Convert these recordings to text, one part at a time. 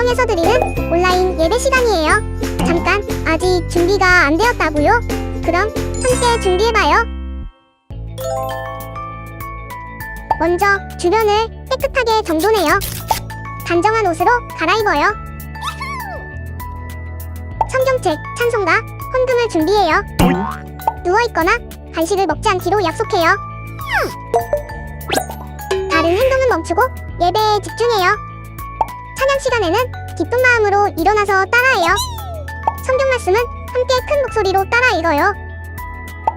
가정에서 드리는 온라인 예배 시간이에요. 잠깐, 아직 준비가 안 되었다고요? 그럼 함께 준비해봐요. 먼저 주변을 깨끗하게 정돈해요. 단정한 옷으로 갈아입어요. 성경책, 찬송가, 헌금을 준비해요. 누워있거나 간식을 먹지 않기로 약속해요. 다른 행동은 멈추고 예배에 집중해요. 찬양 시간에는 기쁜 마음으로 일어나서 따라해요. 성경 말씀은 함께 큰 목소리로 따라 읽어요.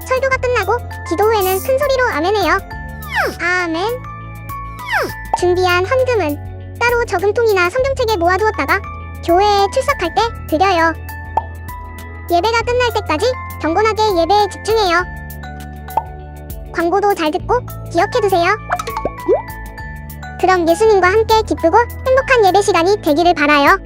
설교가 끝나고 기도 후에는 큰 소리로 아멘해요. 아멘. 준비한 헌금은 따로 저금통이나 성경책에 모아두었다가 교회에 출석할 때 드려요. 예배가 끝날 때까지 경건하게 예배에 집중해요. 광고도 잘 듣고 기억해두세요. 그럼 예수님과 함께 기쁘고 행복한 예배 시간이 되기를 바라요.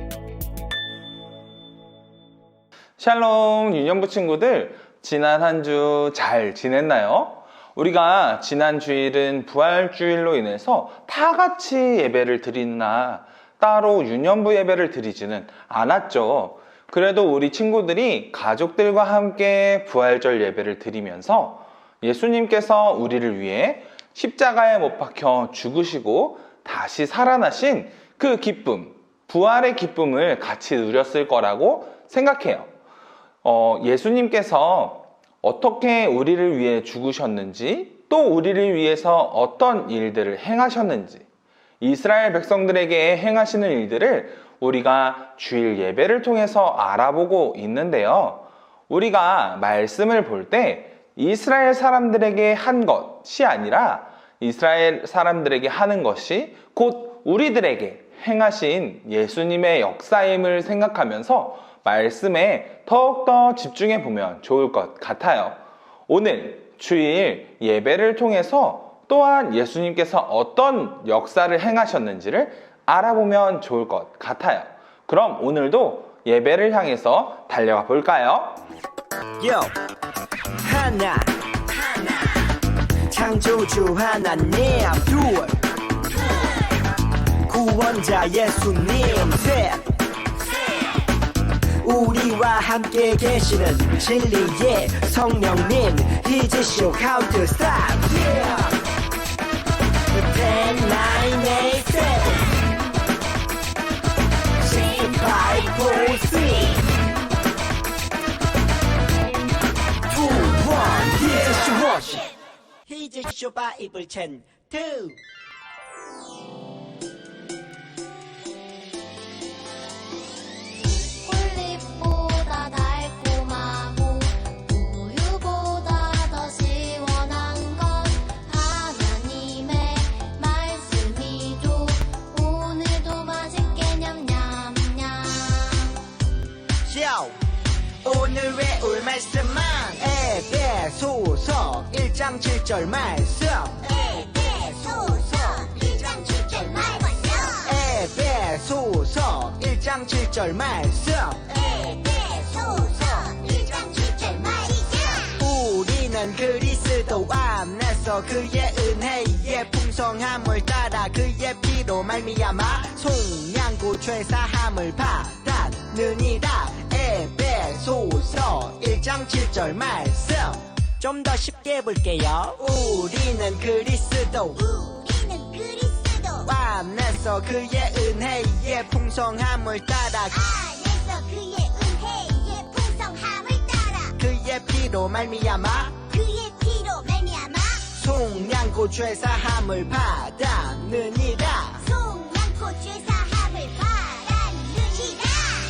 샬롬 유년부 친구들, 지난 한 주 잘 지냈나요? 우리가 지난 주일은 부활주일로 인해서 다 같이 예배를 드리나 따로 유년부 예배를 드리지는 않았죠. 그래도 우리 친구들이 가족들과 함께 부활절 예배를 드리면서 예수님께서 우리를 위해 십자가에 못 박혀 죽으시고 다시 살아나신 그 기쁨, 부활의 기쁨을 같이 누렸을 거라고 생각해요. 예수님께서 어떻게 우리를 위해 죽으셨는지, 또 우리를 위해서 어떤 일들을 행하셨는지, 이스라엘 백성들에게 행하시는 일들을 우리가 주일 예배를 통해서 알아보고 있는데요. 우리가 말씀을 볼 때 이스라엘 사람들에게 한 것이 아니라 이스라엘 사람들에게 하는 것이 곧 우리들에게 행하신 예수님의 역사임을 생각하면서 말씀에 더욱더 집중해 보면 좋을 것 같아요. 오늘 주일 예배를 통해서 또한 예수님께서 어떤 역사를 행하셨는지를 알아보면 좋을 것 같아요. 그럼 오늘도 예배를 향해서 달려가 볼까요? 하나 창조주 하나님, 둘 구원자 예수님, 셋 우리와 함께 계시는 진리의 성령님. He's show how to stop. Yeah. 10, 9, 8, 7 6, 5, 4, 3 2, 1 He's your worship. He's your Bible 10, 2 꿀잎보다 달콤하고 우유보다 더 시원한 건 하나님의 말씀이죠. 오늘도 맛있게 냠냠냠. 오늘 외울 말씀은 에베소서 1장 7절 말씀. 에베소서 1장 7절 말씀. 에베소서 1장 7절 말씀. 에베소서 1장 7절 말씀. 우리는 그리스도 안에서 그의 은혜의 풍성함을 따라 그의 피로 말미암아 속량구 죄사함을 받았느니라. 에베소서 1장 7절 말씀. 좀 더 쉽게 볼게요. 우리는 그리스도 안에서 그의 은혜의 풍성함을 따라 안에서 그의 은혜의 풍성함을 따라 그의 피로 말미암아 속량고 죄사함을 받았느니라. 속량고 죄사함을 받았느니라.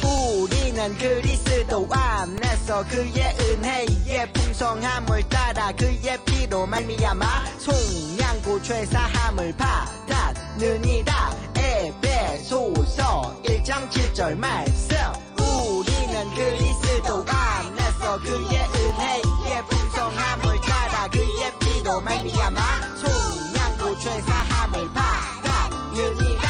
우리는 그리스도 안에서 그의 은혜의 풍성함을 따라 그의 피로 말미암아 속량고 죄사함을 받았느니라. 에베소서 1장 7절 말씀. 우리는 그리스도 안에서 그의 은혜의 풍성함을 따라 그의 피로 말미암아 속량고 죄사함을 받았느니라.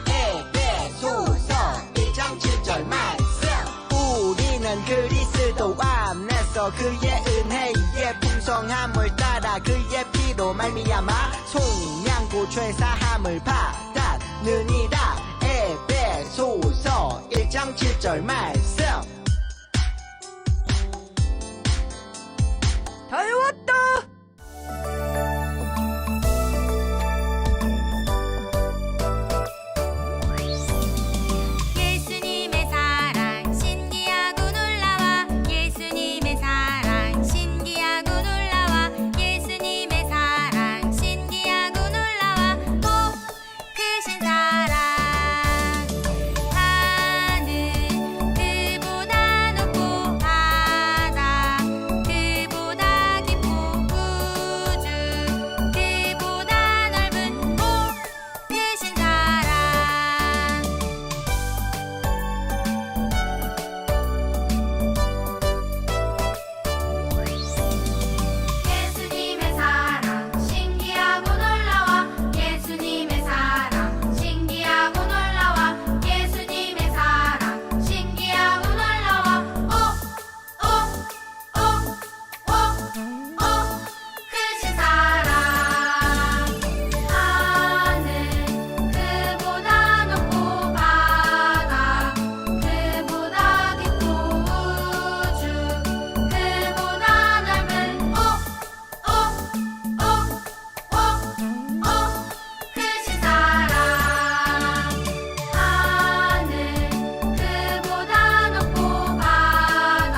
에베소서 1장 7절 말씀. 우리는 그리스도 안에서 그의 은혜의 풍성함을 따라 그의 피로 말미암아 속량고 죄사함을 받았느니라. 에베소서 3절 말씀. 다 외웠다. 예수님의 사랑 신기하고 놀라워 예수님의 사랑 신기하고 놀라워 예수님의 사랑 신기하고 놀라워 복 크신 사랑 하늘 그보다 높고 바다 그보다 깊고 우주 그보다 넓은 복 크신 사랑 예수님의 사랑 신기하고 놀라워 예수님의 사랑 신기하고 놀라워 예수님의 사랑 신기하고 놀라워 오 크신 사랑 하늘 그보다 높고 바다 그보다 깊고 우주 그보다 넓은 크신 사랑 하늘 그보다 높고 바다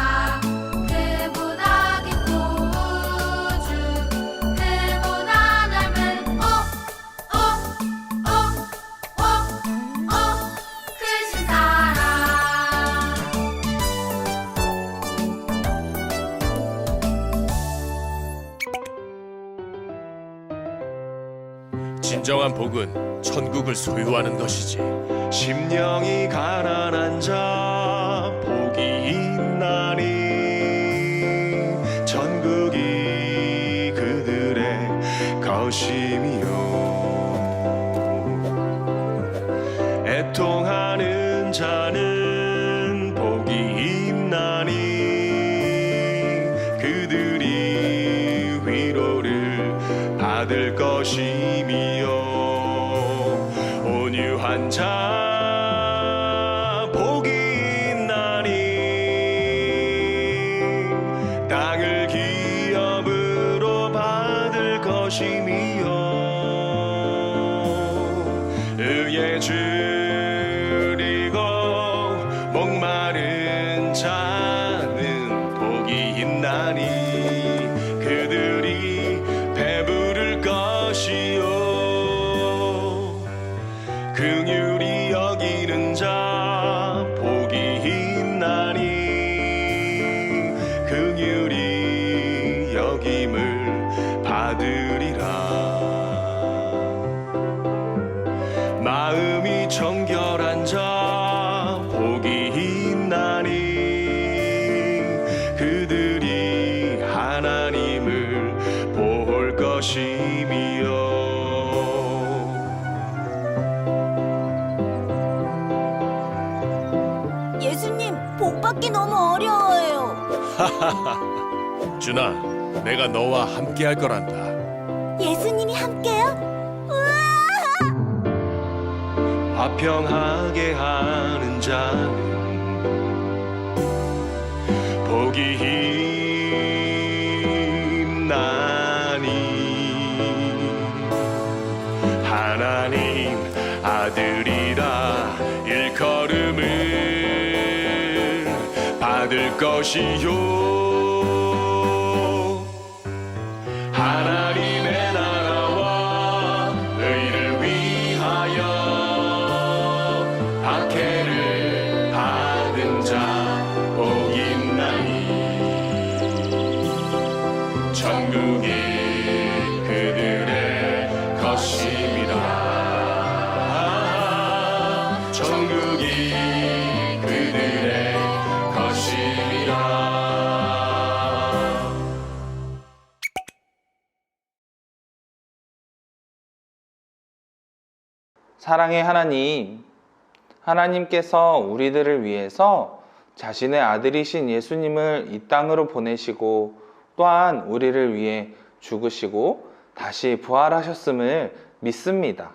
그보다 깊고 우주 그보다 넓은 크신 사랑 진정한 복은 천국을 소유하는 것이지. 심령이 가난한 자 복이 있나니 천국이 그들의 것이미요. 애통하는 자는 복이 있나니 그들이 위로를 받을 것이미요. 온유한 자 복이 있나니 땅을 기업으로 받을 것이미요. 의에 줄이고 목마른 자는 복이 있나니 그들이 배부를 것이요. 긍휼히 여기는 자 복이 있나니 긍휼히 여김을 받으리라. 마음이 정결한 자 복이 있나니 그들이 하나님을 볼 것이미요. 예수님, 복 받기 너무 어려워요. 준아, 내가 너와 함께 할 거란다. 예수님이 함께요? 화평하게 하는 자는 복이 있나니 하나님 아들이라 일컬음을 받을 것이요. 하나님의 나라와 의를 위하여 박해를 받은 자 복 있나니 천국이 그들의 것임이라. 천국이 그들의 것임이라. 사랑의 하나님, 하나님께서 우리들을 위해서 자신의 아들이신 예수님을 이 땅으로 보내시고 또한 우리를 위해 죽으시고 다시 부활하셨음을 믿습니다.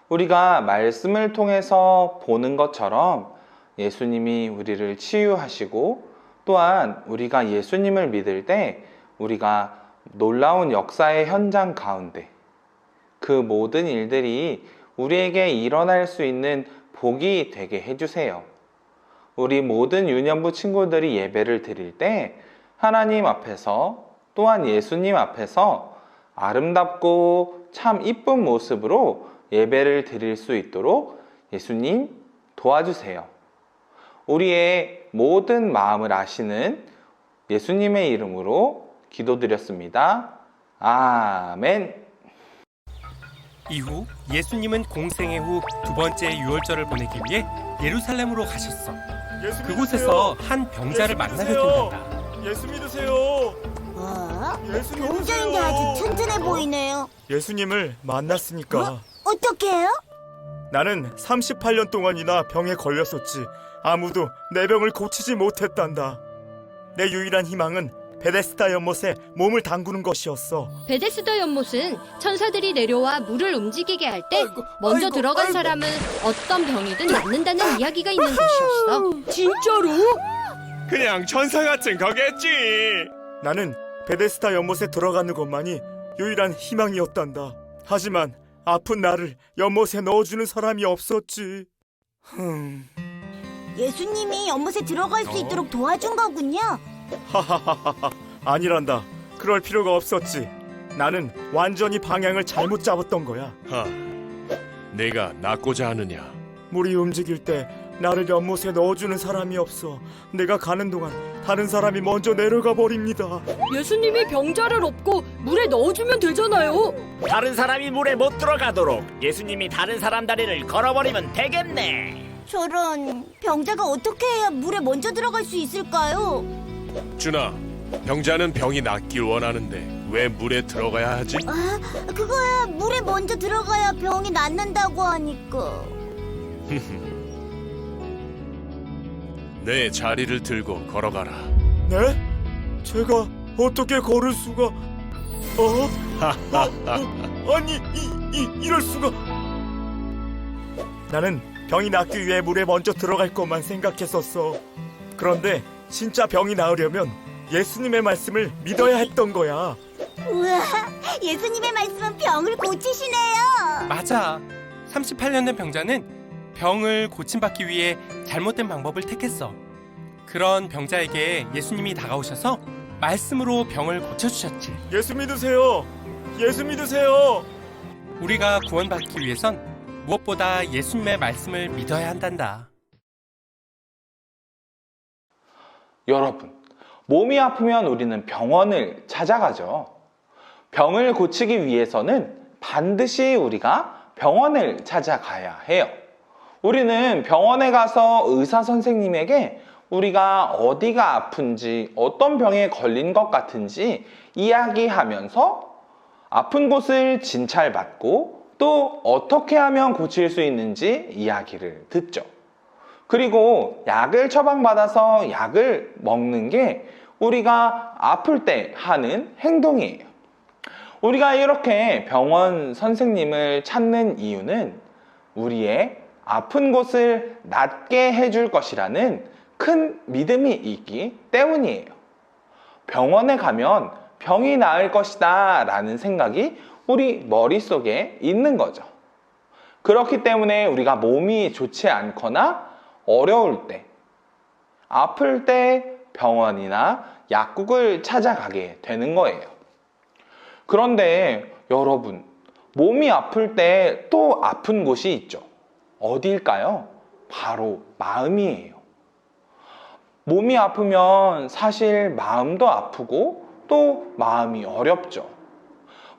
우리가 말씀을 통해서 보는 것처럼 예수님이 우리를 치유하시고 또한 우리가 예수님을 믿을 때 우리가 놀라운 역사의 현장 가운데 그 모든 일들이 우리에게 일어날 수 있는 복이 되게 해주세요. 우리 모든 유년부 친구들이 예배를 드릴 때 하나님 앞에서 또한 예수님 앞에서 아름답고 참 이쁜 모습으로 예배를 드릴 수 있도록 예수님 도와주세요. 우리의 모든 마음을 아시는 예수님의 이름으로 기도드렸습니다. 아멘. 이후 예수님은 공생애 후 두 번째 유월절을 보내기 위해 예루살렘으로 가셨어. 그곳에서 한 병자를 만나게 된단다. 예수 믿으세요. 예수 병자인데 아주 튼튼해 보이네요. 예수님을 만났으니까. 어떻게요? 나는 38년 동안이나 병에 걸렸었지. 아무도 내 병을 고치지 못했단다. 내 유일한 희망은 베데스다 연못에 몸을 담그는 것이었어. 베데스다 연못은 천사들이 내려와 물을 움직이게 할 때 먼저 들어간 사람은 어떤 병이든 낫는다는 이야기가 있는 곳이었어. 진짜로? 그냥 천사 같은 거겠지. 나는 베데스다 연못에 들어가는 것만이 유일한 희망이었단다. 하지만 아픈 나를 연못에 넣어주는 사람이 없었지. 예수님이 연못에 들어갈 수 있도록 도와준 거군요. 하하하하. 아니란다. 그럴 필요가 없었지. 나는 완전히 방향을 잘못 잡았던 거야. 내가 낫고자 하느냐? 물이 움직일 때 나를 연못에 넣어주는 사람이 없어. 내가 가는 동안 다른 사람이 먼저 내려가 버립니다. 예수님이 병자를 업고 물에 넣어주면 되잖아요. 다른 사람이 물에 못 들어가도록 예수님이 다른 사람 다리를 걸어버리면 되겠네. 저런, 병자가 어떻게 해야 물에 먼저 들어갈 수 있을까요? 준아, 병자는 병이 낫길 원하는데 왜 물에 들어가야 하지? 아, 그거야 물에 먼저 들어가야 병이 낫는다고 하니까. 내 자리를 들고 걸어가라. 네? 제가 어떻게 걸을 수가? 아니, 이럴 수가? 나는 병이 낫기 위해 물에 먼저 들어갈 것만 생각했었어. 그런데 진짜 병이 나으려면 예수님의 말씀을 믿어야 했던 거야. 우와, 예수님의 말씀은 병을 고치시네요. 맞아. 38년 된 병자는 병을 고침받기 위해 잘못된 방법을 택했어. 그런 병자에게 예수님이 다가오셔서 말씀으로 병을 고쳐주셨지. 예수 믿으세요. 예수 믿으세요. 우리가 구원받기 위해선 무엇보다 예수님의 말씀을 믿어야 한단다. 여러분, 몸이 아프면 우리는 병원을 찾아가죠. 병을 고치기 위해서는 반드시 우리가 병원을 찾아가야 해요. 우리는 병원에 가서 의사 선생님에게 우리가 어디가 아픈지, 어떤 병에 걸린 것 같은지 이야기하면서 아픈 곳을 진찰받고 또 어떻게 하면 고칠 수 있는지 이야기를 듣죠. 그리고 약을 처방받아서 약을 먹는 게 우리가 아플 때 하는 행동이에요. 우리가 이렇게 병원 선생님을 찾는 이유는 우리의 아픈 곳을 낫게 해줄 것이라는 큰 믿음이 있기 때문이에요. 병원에 가면 병이 나을 것이다 라는 생각이 우리 머릿속에 있는 거죠. 그렇기 때문에 우리가 몸이 좋지 않거나 어려울 때, 아플 때 병원이나 약국을 찾아가게 되는 거예요. 그런데 여러분, 몸이 아플 때 또 아픈 곳이 있죠. 어디일까요? 바로 마음이에요. 몸이 아프면 사실 마음도 아프고 또 마음이 어렵죠.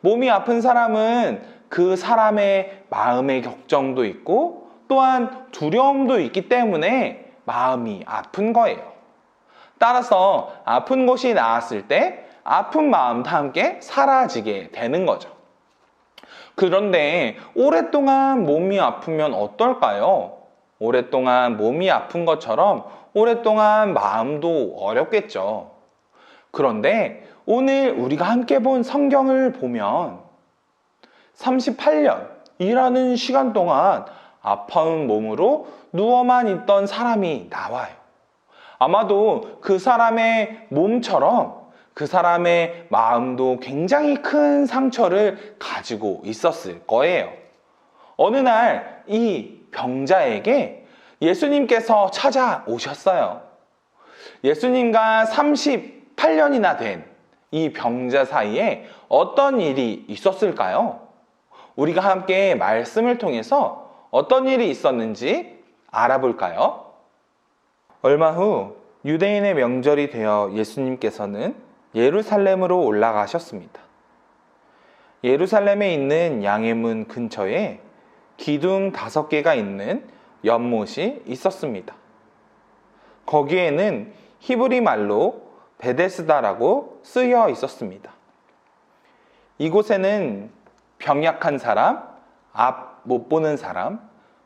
몸이 아픈 사람은 그 사람의 마음의 걱정도 있고 또한 두려움도 있기 때문에 마음이 아픈 거예요. 따라서 아픈 곳이 나았을 때 아픈 마음도 함께 사라지게 되는 거죠. 그런데 오랫동안 몸이 아프면 어떨까요? 오랫동안 몸이 아픈 것처럼 오랫동안 마음도 어렵겠죠. 그런데 오늘 우리가 함께 본 성경을 보면 38년이라는 시간 동안 아파온 몸으로 누워만 있던 사람이 나와요. 아마도 그 사람의 몸처럼 그 사람의 마음도 굉장히 큰 상처를 가지고 있었을 거예요. 어느 날 이 병자에게 예수님께서 찾아오셨어요. 예수님과 38년이나 된 이 병자 사이에 어떤 일이 있었을까요? 우리가 함께 말씀을 통해서 어떤 일이 있었는지 알아볼까요? 얼마 후 유대인의 명절이 되어 예수님께서는 예루살렘으로 올라가셨습니다. 예루살렘에 있는 양의 문 근처에 기둥 5개가 있는 연못이 있었습니다. 거기에는 히브리 말로 베데스다라고 쓰여 있었습니다. 이곳에는 병약한 사람, 앞 못 보는 사람,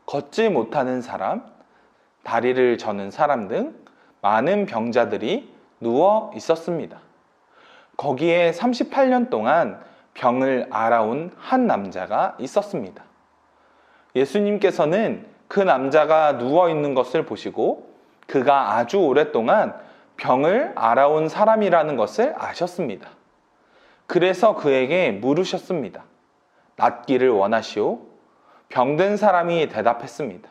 걷지 못하는 사람, 다리를 저는 사람 등 많은 병자들이 누워 있었습니다. 거기에 38년 동안 병을 앓아온 한 남자가 있었습니다. 예수님께서는 그 남자가 누워 있는 것을 보시고 그가 아주 오랫동안 병을 앓아온 사람이라는 것을 아셨습니다. 그래서 그에게 물으셨습니다. 낫기를 원하시오? 병든 사람이 대답했습니다.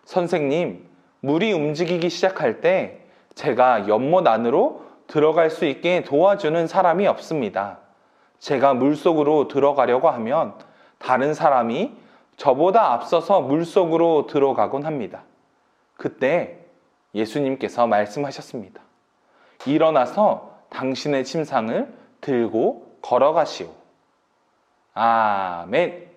선생님, 물이 움직이기 시작할 때 제가 연못 안으로 들어갈 수 있게 도와주는 사람이 없습니다. 제가 물속으로 들어가려고 하면 다른 사람이 저보다 앞서서 물속으로 들어가곤 합니다. 그때 예수님께서 말씀하셨습니다. 일어나서 당신의 침상을 들고 걸어가시오. 아멘.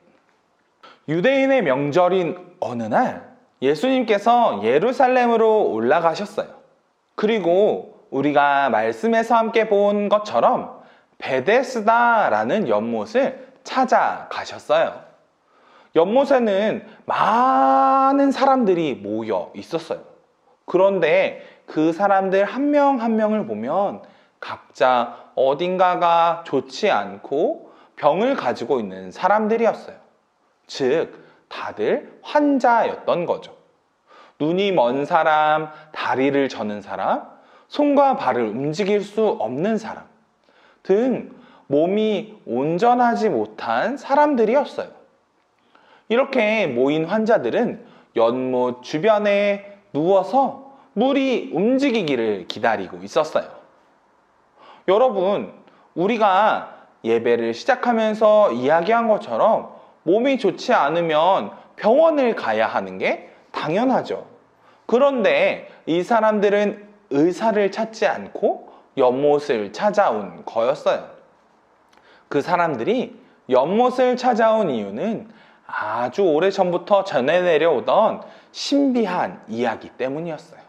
유대인의 명절인 어느 날 예수님께서 예루살렘으로 올라가셨어요. 그리고 우리가 말씀에서 함께 본 것처럼 베데스다라는 연못을 찾아가셨어요. 연못에는 많은 사람들이 모여 있었어요. 그런데 그 사람들 한 명 한 명을 보면 각자 어딘가가 좋지 않고 병을 가지고 있는 사람들이었어요. 즉, 다들 환자였던 거죠. 눈이 먼 사람, 다리를 저는 사람, 손과 발을 움직일 수 없는 사람 등 몸이 온전하지 못한 사람들이었어요. 이렇게 모인 환자들은 연못 주변에 누워서 물이 움직이기를 기다리고 있었어요. 여러분, 우리가 예배를 시작하면서 이야기한 것처럼 몸이 좋지 않으면 병원을 가야 하는 게 당연하죠. 그런데 이 사람들은 의사를 찾지 않고 연못을 찾아온 거였어요. 그 사람들이 연못을 찾아온 이유는 아주 오래전부터 전해 내려오던 신비한 이야기 때문이었어요.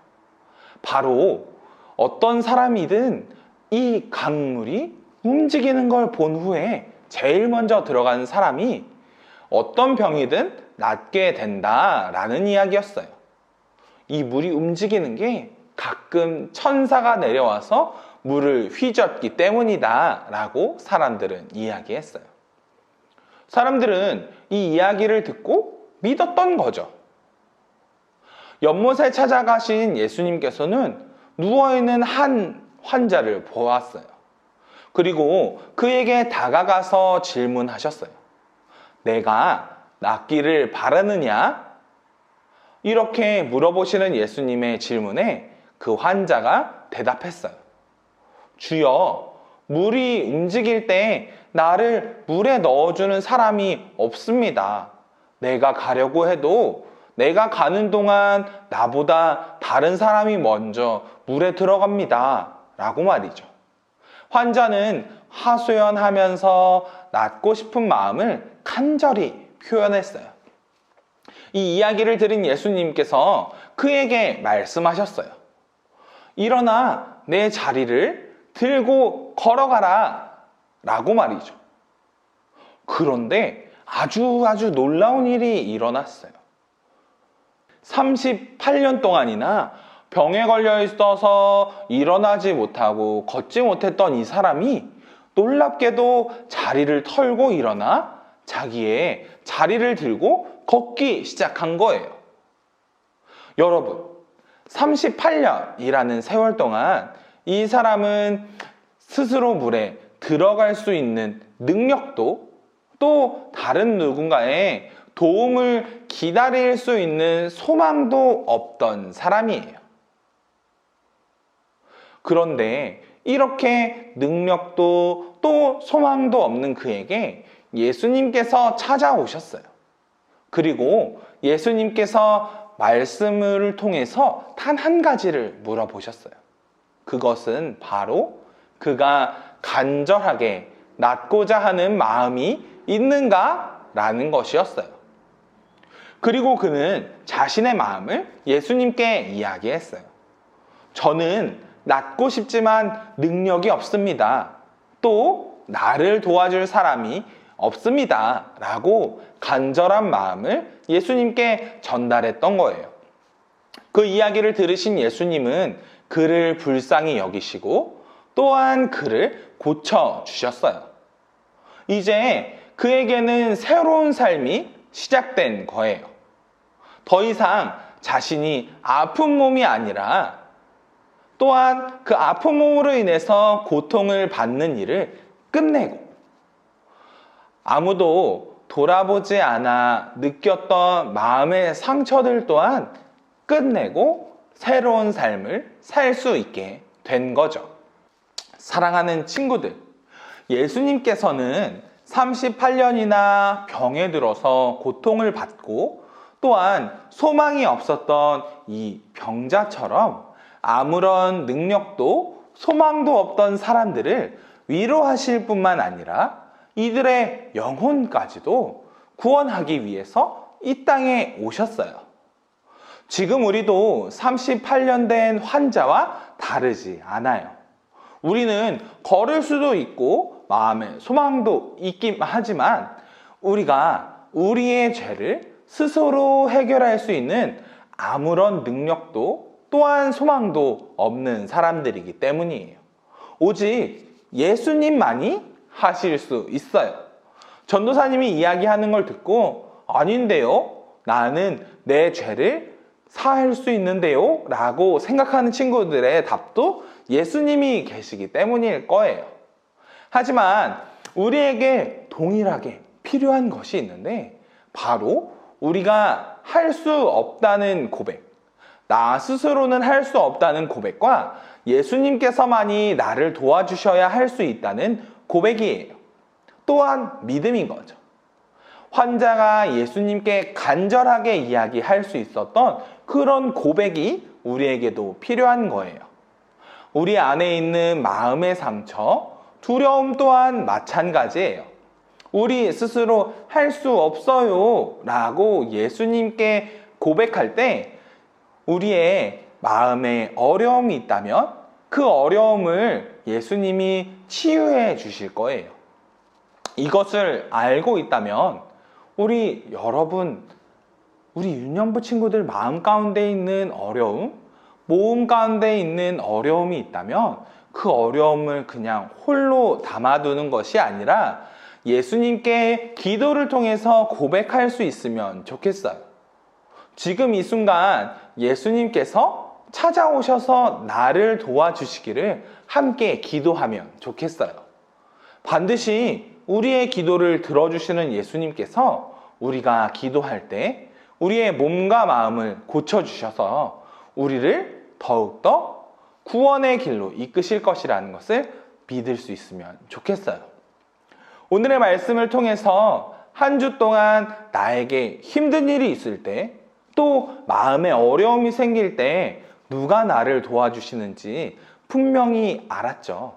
바로 어떤 사람이든 이 강물이 움직이는 걸 본 후에 제일 먼저 들어가는 사람이 어떤 병이든 낫게 된다라는 이야기였어요. 이 물이 움직이는 게 가끔 천사가 내려와서 물을 휘젓기 때문이다 라고 사람들은 이야기했어요. 사람들은 이 이야기를 듣고 믿었던 거죠. 연못에 찾아가신 예수님께서는 누워있는 한 환자를 보았어요. 그리고 그에게 다가가서 질문하셨어요. 내가 낫기를 바라느냐? 이렇게 물어보시는 예수님의 질문에 그 환자가 대답했어요. 주여, 물이 움직일 때 나를 물에 넣어주는 사람이 없습니다. 내가 가려고 해도 내가 가는 동안 나보다 다른 사람이 먼저 물에 들어갑니다. 라고 말이죠. 환자는 하소연하면서 낫고 싶은 마음을 간절히 표현했어요. 이 이야기를 들은 예수님께서 그에게 말씀하셨어요. 일어나 내 자리를 들고 걸어가라 라고 말이죠. 그런데 아주 놀라운 일이 일어났어요. 38년 동안이나 병에 걸려 있어서 일어나지 못하고 걷지 못했던 이 사람이 놀랍게도 자리를 털고 일어나 자기의 자리를 들고 걷기 시작한 거예요. 여러분, 38년이라는 세월 동안 이 사람은 스스로 물에 들어갈 수 있는 능력도 또 다른 누군가의 도움을 기다릴 수 있는 소망도 없던 사람이에요. 그런데 이렇게 능력도 또 소망도 없는 그에게 예수님께서 찾아오셨어요. 그리고 예수님께서 말씀을 통해서 단 한 가지를 물어보셨어요. 그것은 바로 그가 간절하게 낫고자 하는 마음이 있는가? 라는 것이었어요. 그리고 그는 자신의 마음을 예수님께 이야기했어요. 저는 낫고 싶지만 능력이 없습니다. 또 나를 도와줄 사람이 없습니다. 라고 간절한 마음을 예수님께 전달했던 거예요. 그 이야기를 들으신 예수님은 그를 불쌍히 여기시고 또한 그를 고쳐주셨어요. 이제 그에게는 새로운 삶이 시작된 거예요. 더 이상 자신이 아픈 몸이 아니라 또한 그 아픈 몸으로 인해서 고통을 받는 일을 끝내고 아무도 돌아보지 않아 느꼈던 마음의 상처들 또한 끝내고 새로운 삶을 살 수 있게 된 거죠. 사랑하는 친구들, 예수님께서는 38년이나 병에 들어서 고통을 받고 또한 소망이 없었던 이 병자처럼 아무런 능력도 소망도 없던 사람들을 위로하실 뿐만 아니라 이들의 영혼까지도 구원하기 위해서 이 땅에 오셨어요. 지금 우리도 38년 된 환자와 다르지 않아요. 우리는 걸을 수도 있고 마음의 소망도 있긴 하지만 우리가 우리의 죄를 스스로 해결할 수 있는 아무런 능력도 또한 소망도 없는 사람들이기 때문이에요. 오직 예수님만이 하실 수 있어요. 전도사님이 이야기하는 걸 듣고 아닌데요? 나는 내 죄를 사할 수 있는데요? 라고 생각하는 친구들의 답도 예수님이 계시기 때문일 거예요. 하지만 우리에게 동일하게 필요한 것이 있는데 바로 우리가 할 수 없다는 고백, 나 스스로는 할 수 없다는 고백과 예수님께서만이 나를 도와주셔야 할 수 있다는 고백이에요. 또한 믿음인 거죠. 환자가 예수님께 간절하게 이야기할 수 있었던 그런 고백이 우리에게도 필요한 거예요. 우리 안에 있는 마음의 상처, 두려움 또한 마찬가지예요. 우리 스스로 할 수 없어요 라고 예수님께 고백할 때 우리의 마음에 어려움이 있다면 그 어려움을 예수님이 치유해 주실 거예요. 이것을 알고 있다면 우리 여러분, 우리 유년부 친구들 마음 가운데 있는 어려움, 몸 가운데 있는 어려움이 있다면 그 어려움을 그냥 홀로 담아두는 것이 아니라 예수님께 기도를 통해서 고백할 수 있으면 좋겠어요. 지금 이 순간 예수님께서 찾아오셔서 나를 도와주시기를 함께 기도하면 좋겠어요. 반드시 우리의 기도를 들어주시는 예수님께서 우리가 기도할 때 우리의 몸과 마음을 고쳐주셔서 우리를 더욱더 구원의 길로 이끄실 것이라는 것을 믿을 수 있으면 좋겠어요. 오늘의 말씀을 통해서 한 주 동안 나에게 힘든 일이 있을 때 또 마음에 어려움이 생길 때 누가 나를 도와주시는지 분명히 알았죠.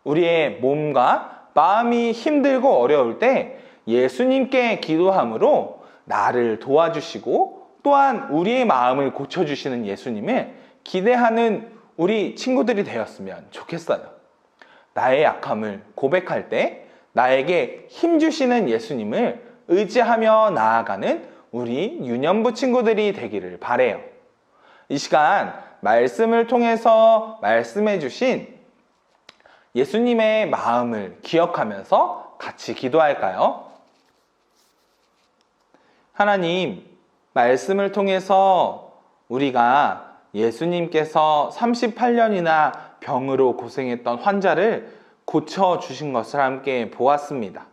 우리의 몸과 마음이 힘들고 어려울 때 예수님께 기도함으로 나를 도와주시고 또한 우리의 마음을 고쳐주시는 예수님을 기대하는 우리 친구들이 되었으면 좋겠어요. 나의 약함을 고백할 때 나에게 힘주시는 예수님을 의지하며 나아가는 우리 유년부 친구들이 되기를 바래요. 이 시간 말씀을 통해서 말씀해 주신 예수님의 마음을 기억하면서 같이 기도할까요? 하나님, 말씀을 통해서 우리가 예수님께서 38년이나 병으로 고생했던 환자를 고쳐주신 것을 함께 보았습니다.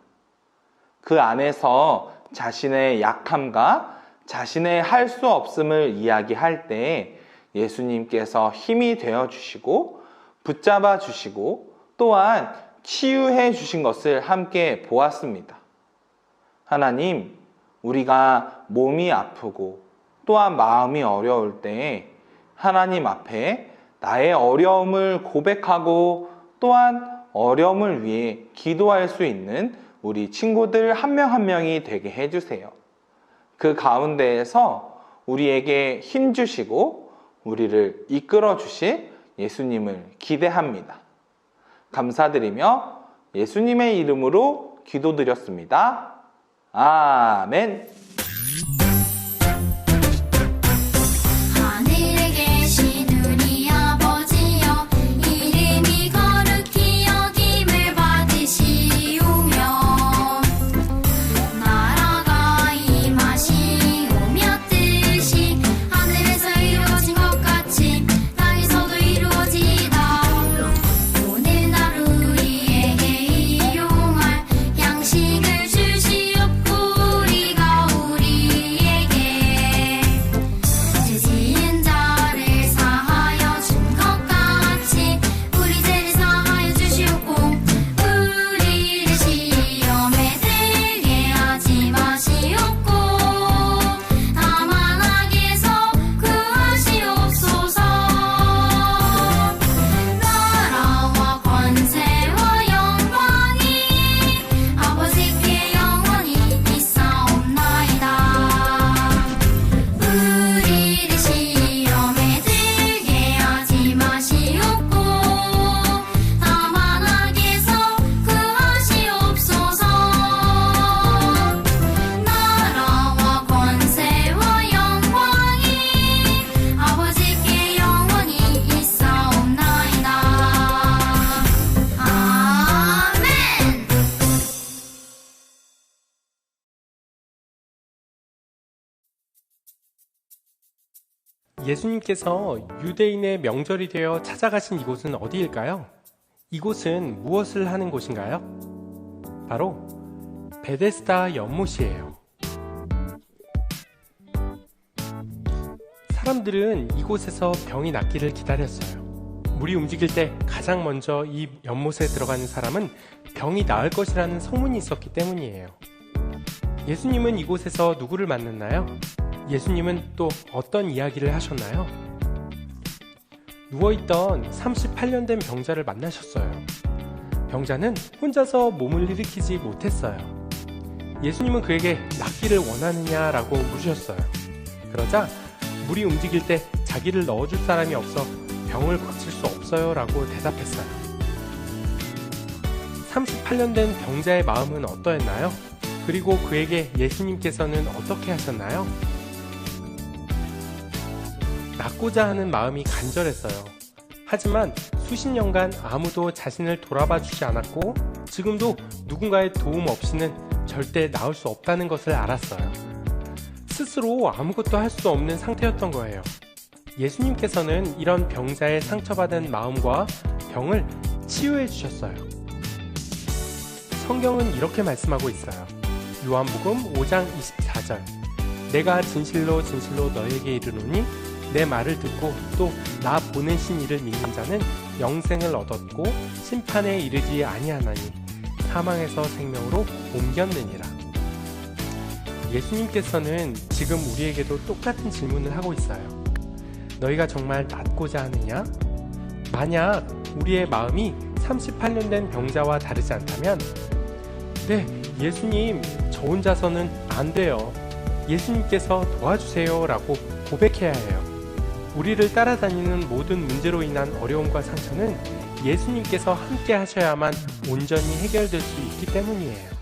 그 안에서 자신의 약함과 자신의 할 수 없음을 이야기할 때 예수님께서 힘이 되어 주시고 붙잡아 주시고 또한 치유해 주신 것을 함께 보았습니다. 하나님, 우리가 몸이 아프고 또한 마음이 어려울 때 하나님 앞에 나의 어려움을 고백하고 또한 어려움을 위해 기도할 수 있는 우리 친구들 한 명 한 명이 되게 해주세요. 그 가운데에서 우리에게 힘 주시고 우리를 이끌어 주실 예수님을 기대합니다. 감사드리며 예수님의 이름으로 기도드렸습니다. 아멘. 하늘에 계신 우리 아버지여 이름이 거룩히 여김을 받으시오며 나라가 임하시오며 뜻이 하늘에서 이루어진 것 같이 땅에서도 이루어지이다. 오늘날 우리에게 일용할 양식을 주시옵고 우리가 우리에게 죄 지은 자를 사하여 준 것 같이 우리 죄를 사하여 주시옵고 우리를 시험에 들게 하지 마시옵고 다만 악에서 구하시옵소서. 나라와 권세와 영광이 아버지께 영원히 있사옵나이다. 우리를 시험에 들게 하지 마시옵고 다만 악에서 구하시옵소서. 나라와 권세와 영광이 아버지께 영원히 있사옵나이다. 아멘. 예수님께서 유대인의 명절이 되어 찾아가신 이곳은 어디일까요? 이곳은 무엇을 하는 곳인가요? 바로 베데스다 연못이에요. 사람들은 이곳에서 병이 낫기를 기다렸어요. 물이 움직일 때 가장 먼저 이 연못에 들어가는 사람은 병이 나을 것이라는 소문이 있었기 때문이에요. 예수님은 이곳에서 누구를 만났나요? 예수님은 또 어떤 이야기를 하셨나요? 누워있던 38년 된 병자를 만나셨어요. 병자는 혼자서 몸을 일으키지 못했어요. 예수님은 그에게 낫기를 원하느냐라고 물으셨어요. 그러자 물이 움직일 때 자기를 넣어줄 사람이 없어 병을 고칠 수 없어요 라고 대답했어요. 38년 된 병자의 마음은 어떠했나요? 그리고 그에게 예수님께서는 어떻게 하셨나요? 낫고자 하는 마음이 간절했어요. 하지만 수십 년간 아무도 자신을 돌아봐 주지 않았고 지금도 누군가의 도움 없이는 절대 나을 수 없다는 것을 알았어요. 스스로 아무것도 할 수 없는 상태였던 거예요. 예수님께서는 이런 병자의 상처받은 마음과 병을 치유해 주셨어요. 성경은 이렇게 말씀하고 있어요. 요한복음 5장 24절 내가 진실로 진실로 너에게 이르노니 내 말을 듣고 또 나 보내신 이를 믿는 자는 영생을 얻었고 심판에 이르지 아니하나니 사망에서 생명으로 옮겼느니라. 예수님께서는 지금 우리에게도 똑같은 질문을 하고 있어요. 너희가 정말 낫고자 하느냐? 만약 우리의 마음이 38년 된 병자와 다르지 않다면 네, 예수님 저 혼자서는 안 돼요. 예수님께서 도와주세요 라고 고백해야 해요. 우리를 따라다니는 모든 문제로 인한 어려움과 상처는 예수님께서 함께 하셔야만 온전히 해결될 수 있기 때문이에요.